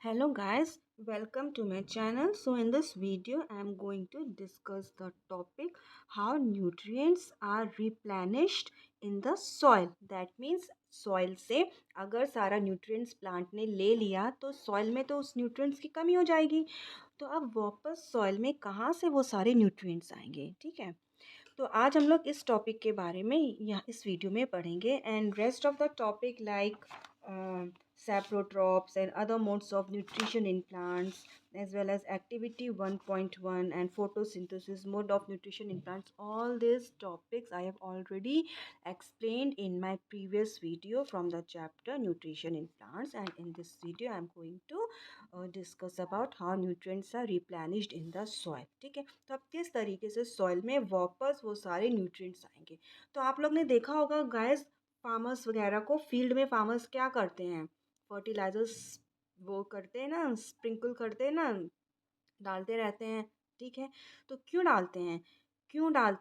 Hello guys, welcome to my channel. So in this video I am going to discuss the topic how nutrients are replenished in the soil. That means soil से अगर सारा nutrients plant ने ले लिया तो soil में तो उस nutrients की कमी हो जाएगी। तो अब वापस soil में कहाँ से वो सारे nutrients आएंगे, ठीक है। तो आज हम लोग इस टॉपिक के बारे में यहाँ इस वीडियो में पढ़ेंगे and rest of the topic like saprotrops and other modes of nutrition in plants as well as activity 1.1 and photosynthesis mode of nutrition in plants. All these topics I have already explained in my previous video from the chapter nutrition in plants, and in this video I am going to discuss about how nutrients are replenished in the soil. ठीक है, तो अब किस तरीके से soil में वापस वो सारे न्यूट्रिएंट्स आएंगे। तो आप लोग ने देखा होगा गाइस, फार्मर्स वगैरह को फील्ड में फार्मर्स क्या करते हैं, फर्टिलाइजर्स वो करते हैं ना, स्प्रिंकल करते हैं ना, डालते रहते हैं। ठीक है, तो क्यों डालते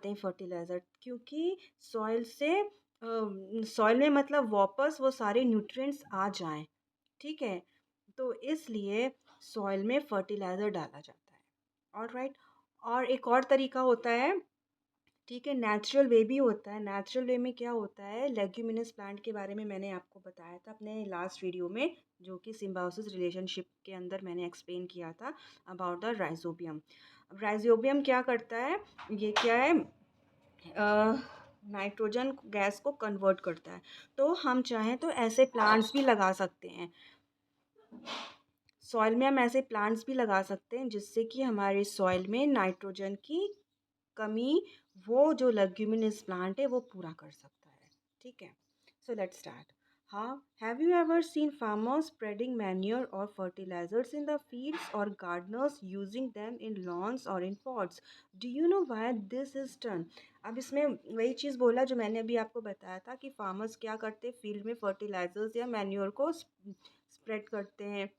हैं फर्टिलाइज़र? क्योंकि सॉइल से सॉइल में मतलब वापस वो सारे न्यूट्रिएंट्स आ जाएं। ठीक है, तो इसलिए सॉइल में फर्टिलाइज़र डाला जाता है। ऑलराइट, और एक और तरीका होता है, ठीक है, नेचुरल वे भी होता है। नेचुरल वे में क्या होता है, लेग्यूमिनस प्लांट के बारे में मैंने आपको बताया था अपने लास्ट वीडियो में, जो कि सिम्बायोसिस रिलेशनशिप के अंदर मैंने एक्सप्लेन किया था अबाउट द राइजोबियम। अब राइजोबियम क्या करता है, ये क्या है, नाइट्रोजन गैस को कन्वर्ट करता है। तो हम चाहें तो ऐसे प्लांट्स भी लगा सकते हैं सॉइल में, हम ऐसे प्लांट्स भी लगा सकते हैं जिससे कि हमारे सॉइल में नाइट्रोजन की कमी वो जो लेग्यूमिनस प्लांट है वो पूरा कर सकता है। ठीक है, सो लेट्स स्टार्ट। हाँ, have you ever seen farmers spreading manure और फर्टिलाइजर्स इन द फील्ड्स और gardeners using them in lawns और in pots? Do you know why this is done? अब इसमें वही चीज़ बोला जो मैंने अभी आपको बताया था कि फार्मर्स क्या करते हैं, फील्ड में फर्टिलाइजर्स या मैन्योर को स्प्रेड करते हैं,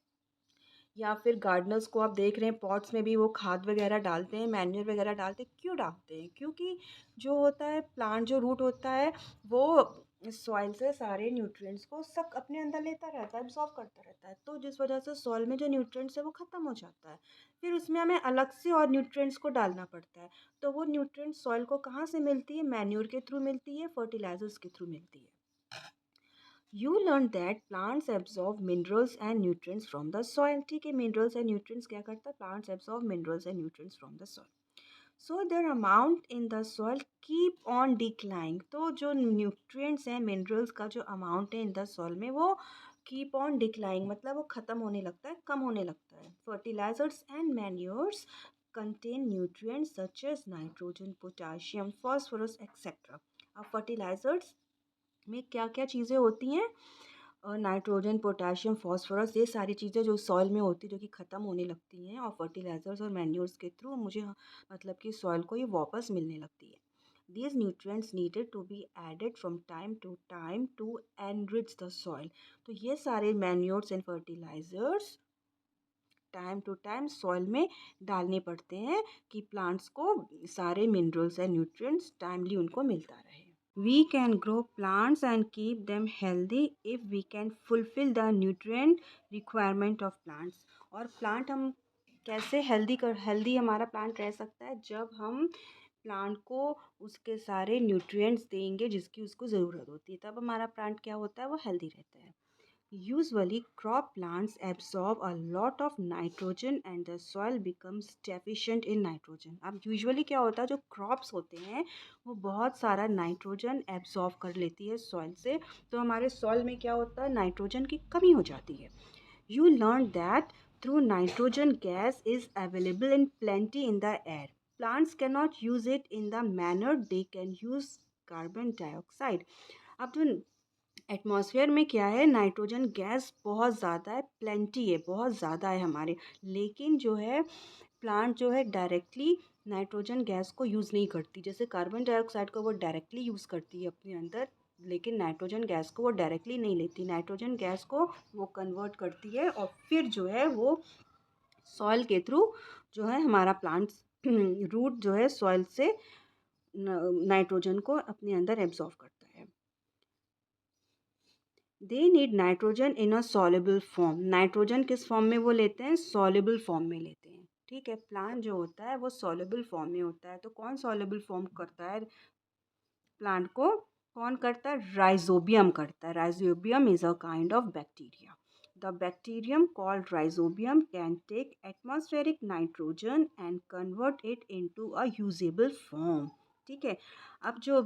या फिर गार्डनर्स को आप देख रहे हैं पॉट्स में भी वो खाद वगैरह डालते हैं, मैन्योर वगैरह डालते हैं। क्यों डालते हैं? क्योंकि जो होता है प्लांट, जो रूट होता है वो सॉइल से सारे न्यूट्रिएंट्स को सब अपने अंदर लेता रहता है, एब्जॉर्ब करता रहता है। तो जिस वजह से सॉइल में जो न्यूट्रिएंट्स है वो ख़त्म हो जाता है, फिर उसमें हमें अलग से और न्यूट्रिएंट्स को डालना पड़ता है। तो वो न्यूट्रिएंट्स सॉइल को कहाँ से मिलती है? मैन्योर के थ्रू मिलती है, फर्टिलाइजर्स के थ्रू मिलती है। You learned that plants absorb minerals and nutrients from the soil. ठीक है, minerals and nutrients क्या करता है? Plants absorb minerals and nutrients from the soil. So their amount in the soil keep on declining. तो जो nutrients हैं, minerals का जो amount है in the soil में वो keep on declining, मतलब वो ख़त्म होने लगता है, कम होने लगता है। Fertilizers and manures contain nutrients such as nitrogen, potassium, phosphorus, etc. अब fertilizers में क्या क्या चीज़ें होती हैं, नाइट्रोजन, पोटाशियम, फास्फोरस, ये सारी चीज़ें जो सॉइल में होती है जो कि ख़त्म होने लगती हैं, और फर्टिलाइजर्स और मैन्योर्स के थ्रू मुझे मतलब कि सॉइल को ये वापस मिलने लगती है। These nutrients needed to be added from time to enrich the soil. तो ये सारे manures and fertilisers time to time soil में डालने पड़ते हैं कि प्लांट्स को सारे मिनरल्स एंड न्यूट्रिएंट्स टाइमली उनको मिलता रहे। We can grow plants and keep them healthy if we can fulfill the nutrient requirement of plants. और प्लांट हम कैसे हेल्दी हमारा प्लांट रह सकता है? जब हम प्लांट को उसके सारे न्यूट्रिएंट्स देंगे जिसकी उसको ज़रूरत होती है, तब हमारा प्लांट क्या होता है, वो हेल्दी रहता है। Usually, crop plants absorb a lot of nitrogen and the soil becomes deficient in nitrogen. अब यूजुअली क्या होता है, जो क्रॉप्स होते हैं वो बहुत सारा नाइट्रोजन एब्जॉर्ब कर लेती है सॉइल से, तो हमारे सॉइल में क्या होता है, नाइट्रोजन की कमी हो जाती है। You learned that through nitrogen gas is available in plenty in the air. Plants cannot use it in the manner they can use carbon dioxide. अब जो एटमॉस्फेयर में क्या है, नाइट्रोजन गैस बहुत ज़्यादा है, प्लेंटी है, बहुत ज़्यादा है हमारे, लेकिन जो है प्लांट जो है डायरेक्टली नाइट्रोजन गैस को यूज़ नहीं करती। जैसे कार्बन डाइऑक्साइड को वो डायरेक्टली यूज़ करती है अपने अंदर, लेकिन नाइट्रोजन गैस को वो डायरेक्टली नहीं लेती। नाइट्रोजन गैस को वो कन्वर्ट करती है और फिर जो है वो सॉइल के थ्रू जो है हमारा प्लांट्स रूट जो है सॉइल से नाइट्रोजन को अपने अंदर एब्जॉर्व करता है। They need nitrogen in a soluble form. Nitrogen किस फॉर्म में वो लेते हैं? सॉल्युबल फॉर्म में लेते हैं। ठीक है, प्लांट जो होता है वो सॉल्युबल फॉर्म में होता है। तो कौन सॉल्युबल फॉर्म करता है प्लांट को? कौन करता है? राइजोबियम करता है। Rhizobium is a kind of bacteria. The bacterium called rhizobium can take atmospheric nitrogen and convert it into a usable form. ठीक है, अब जो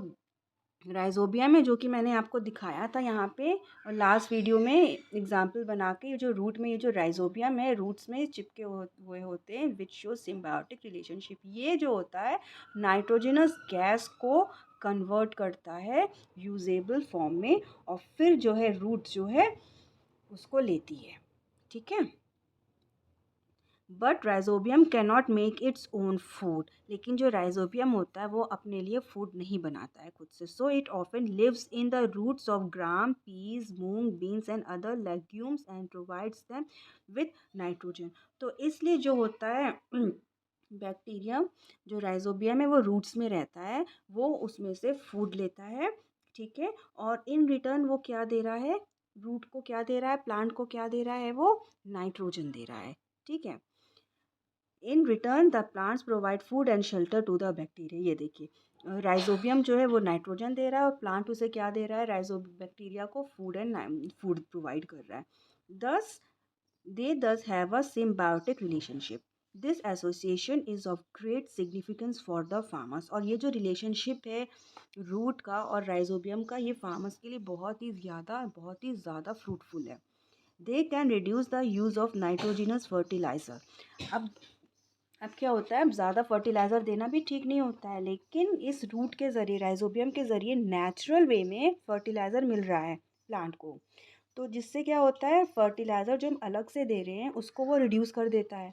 राइजोबियम है, जो कि मैंने आपको दिखाया था यहाँ पे और लास्ट वीडियो में एग्जाम्पल बना के, ये जो रूट में ये जो राइजोबियम है रूट्स में चिपके हुए होते हैं विच शो सिम्बायोटिक रिलेशनशिप। ये जो होता है नाइट्रोजनस गैस को कन्वर्ट करता है यूजेबल फॉर्म में और फिर जो है रूट जो है उसको लेती है। ठीक है, but rhizobium can not make its own food. लेकिन जो राइजोबियम होता है वो अपने लिए फूड नहीं बनाता है खुद से। So it often lives in the roots of gram, peas, moong, beans and other legumes and provides them with nitrogen. तो इसलिए जो होता है बैक्टीरिया, जो राइजोबियम है वो रूट्स में रहता है, वो उसमें से फूड लेता है। ठीक है, और इन रिटर्न वो क्या दे रहा है? रूट को क्या दे रहा है? प्लांट को क्या दे रहा है? वो नाइट्रोजन दे रहा है। ठीक है, in return the plants provide food and shelter to the bacteria. ये देखिए राइजोबियम जो है वो नाइट्रोजन दे रहा है और प्लांट उसे क्या दे रहा है? राइजो बैक्टीरिया को फूड एंड फूड प्रोवाइड कर रहा है। दस दे दस have a symbiotic relationship. This association is of great significance for the farmers. और ये जो रिलेशनशिप है रूट का और राइजोबियम का, ये फार्मर्स के लिए बहुत ही ज़्यादा फ्रूटफुल है। They can reduce the use of nitrogenous fertiliser. अब क्या होता है, अब ज़्यादा फर्टिलाइज़र देना भी ठीक नहीं होता है, लेकिन इस रूट के ज़रिए, राइजोबियम के ज़रिए नेचुरल वे में फर्टिलाइज़र मिल रहा है प्लांट को। तो जिससे क्या होता है, फर्टिलाइज़र जो हम अलग से दे रहे हैं उसको वो रिड्यूस कर देता है,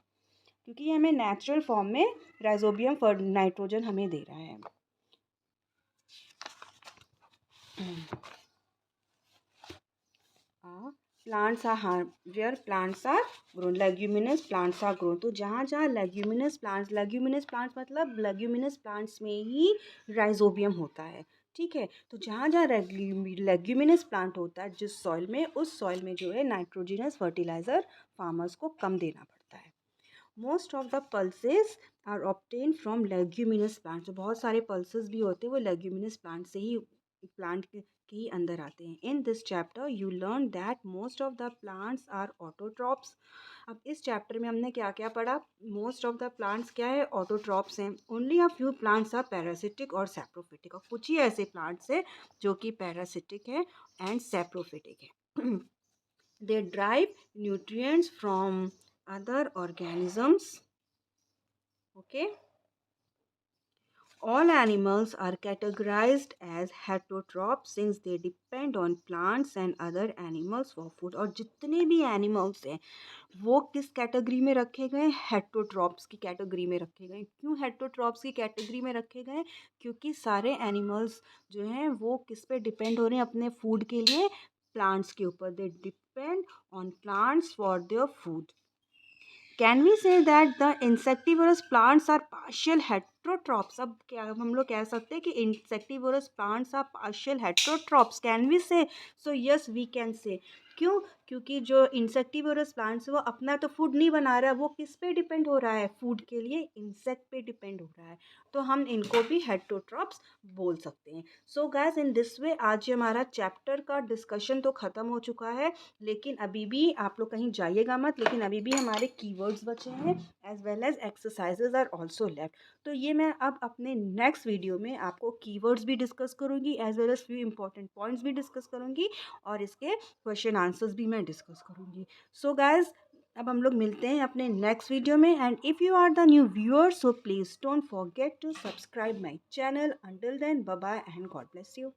क्योंकि ये हमें नेचुरल फॉर्म में राइजोबियम नाइट्रोजन हमें दे रहा है। Plants are where plants are grown, leguminous plants are grown. तो जहाँ जहाँ लेग्यूमिनस प्लांट्स मतलब लेग्यूमिनस प्लांट्स में ही राइजोबियम होता है। ठीक है, तो जहाँ जहाँ लेग्यूमिनस प्लांट होता है जिस सॉइल में, उस सॉइल में जो है नाइट्रोजिनस फर्टिलाइज़र फार्मर्स को कम देना पड़ता है। Most of the pulses are obtain from leguminous plant. जो बहुत सारे पल्सेस भी होते हैं वो लेग्यूमिनस प्लांट से ही, प्लांट के ही अंदर आते हैं। In this chapter you learn that most of the plants are autotrophs. अब इस चैप्टर में हमने क्या क्या पढ़ा? मोस्ट ऑफ द प्लांट्स क्या है? ऑटोट्रॉप्स हैं। Only a few plants are parasitic और सैप्रोफिटिक। और कुछ ही ऐसे प्लांट्स हैं जो कि पैरासिटिक है एंड सैप्रोफिटिक है। They drive nutrients from other organisms. Okay, all animals are categorized as heterotrophs since they depend on plants and other animals for food। और जितने भी एनिमल्स हैं वो किस कैटेगरी में रखे गए? हेटरोट्रॉप्स की कैटेगरी में रखे गए। क्यों हेटरोट्रॉप्स की कैटेगरी में रखे गए? क्योंकि सारे एनिमल्स जो हैं वो किस पे डिपेंड हो रहे हैं अपने फूड के लिए? प्लांट्स के ऊपर। They depend on plants for their food. Can we say that the insectivorous plants are partial heterotrophs? अब क्या हम लोग कह सकते हैं कि insectivorous plants are partial heterotrophs? Can we say? So yes we can say. क्यों? क्योंकि जो इंसेक्टिवरस प्लांट्स है वो अपना तो फूड नहीं बना रहा है, वो किस पे डिपेंड हो रहा है? फूड के लिए इंसेक्ट पे डिपेंड हो रहा है। तो हम इनको भी हेट्रोट्रॉप्स बोल सकते हैं। So guys, in this way आज ये हमारा चैप्टर का डिस्कशन तो ख़त्म हो चुका है, लेकिन अभी भी आप लोग कहीं जाइएगा मत, लेकिन अभी भी हमारे कीवर्ड्स बचे हैं as well as exercises are also left. तो ये मैं अब अपने नेक्स्ट वीडियो में आपको कीवर्ड्स भी डिस्कस करूँगी as well as few important points भी डिस्कस करूँगी और इसके क्वेश्चन आंसर्स भी मैं डिस्कस करूँगी। सो गाइज, अब हम लोग मिलते हैं अपने नेक्स्ट वीडियो में। And if you are the new viewer so please don't forget to subscribe my channel. Until then, bye bye and God bless you.